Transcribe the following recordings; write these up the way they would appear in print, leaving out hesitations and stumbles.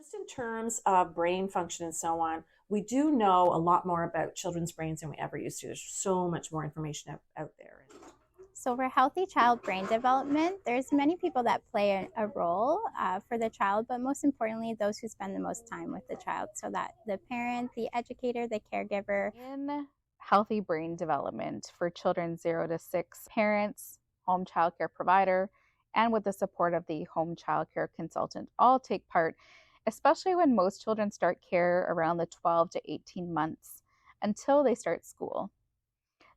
Just in terms of brain function and so on, we do know a lot more about children's brains than we ever used to. There's so much more information out there. So for healthy child brain development, there's many people that play a role for the child, but most importantly, those who spend the most time with the child. So that the parent, the educator, the caregiver. In healthy brain development for children 0 to 6, parents, home child care provider, and with the support of the home child care consultant all take part, especially when most children start care around the 12 to 18 months until they start school.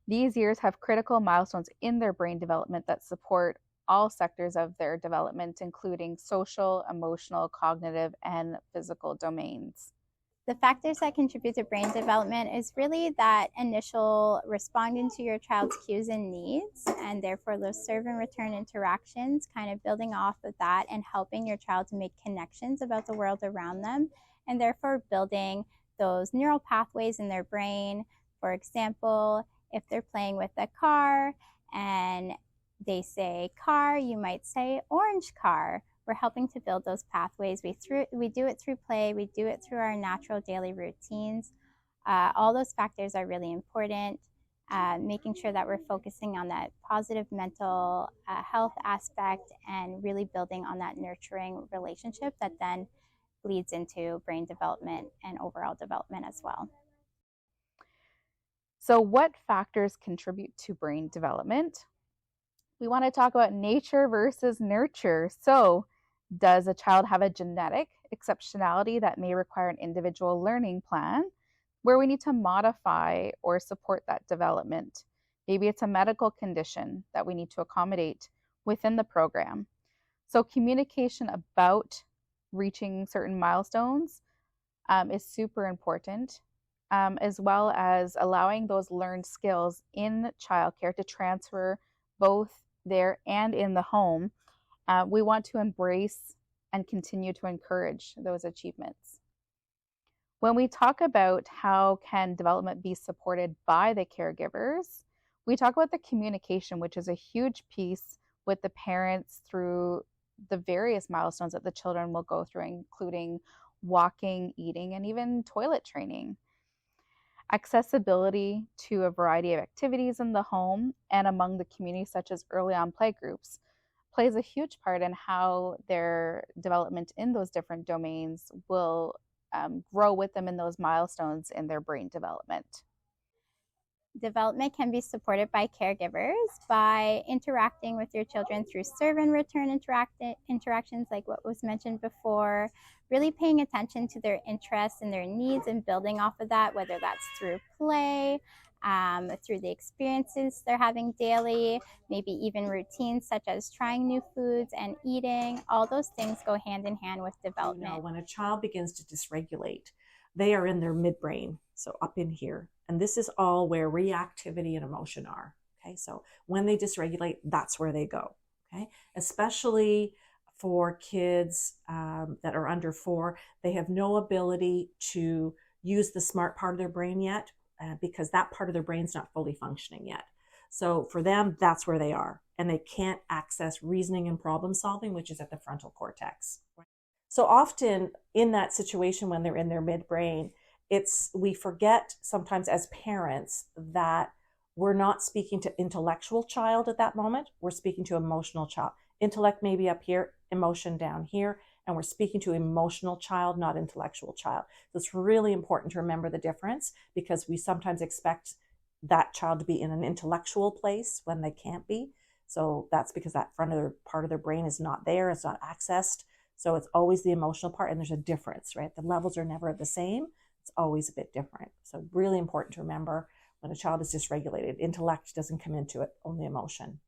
These years have critical milestones in their brain development that support all sectors of their development, including social, emotional, cognitive, and physical domains. The factors that contribute to brain development is really that initial responding to your child's cues and needs, and therefore those serve and return interactions, kind of building off of that and helping your child to make connections about the world around them, and therefore building those neural pathways in their brain. For example, if they're playing with a car and they say car, you might say orange car. We're helping to build those pathways. We do it through play. We do it through our natural daily routines. All those factors are really important. Making sure that we're focusing on that positive mental health aspect and really building on that nurturing relationship that then bleeds into brain development and overall development as well. So, what factors contribute to brain development? We want to talk about nature versus nurture. So, does a child have a genetic exceptionality that may require an individual learning plan where we need to modify or support that development? Maybe it's a medical condition that we need to accommodate within the program. So, communication about reaching certain milestones is super important, as well as allowing those learned skills in childcare to transfer both there and in the home. We want to embrace and continue to encourage those achievements. When we talk about how can development be supported by the caregivers, we talk about the communication, which is a huge piece with the parents through the various milestones that the children will go through, including walking, eating, and even toilet training. Accessibility to a variety of activities in the home and among the community, such as early on play groups, plays a huge part in how their development in those different domains will grow with them in those milestones in their brain development. Development can be supported by caregivers by interacting with your children through serve and return interactions like what was mentioned before, really paying attention to their interests and their needs and building off of that, whether that's through play, through the experiences they're having daily, maybe even routines such as trying new foods and eating. All those things go hand in hand with development. When a child begins to dysregulate, they are in their midbrain, so up in here. And this is all where reactivity and emotion are. Okay, so when they dysregulate, that's where they go. Okay, especially for kids that are under 4, they have no ability to use the smart part of their brain yet because that part of their brain's not fully functioning yet. So for them, that's where they are. And they can't access reasoning and problem solving, which is at the frontal cortex. So often in that situation when they're in their midbrain, we forget sometimes as parents that we're not speaking to intellectual child at that moment. We're speaking to emotional child. Intellect may be up here, emotion down here, and we're speaking to emotional child, not intellectual child. So it's really important to remember the difference because we sometimes expect that child to be in an intellectual place when they can't be. So that's because that part of their brain is not there, it's not accessed. So it's always the emotional part, and there's a difference, right? The levels are never the same. It's always a bit different. So really important to remember when a child is dysregulated, intellect doesn't come into it, only emotion.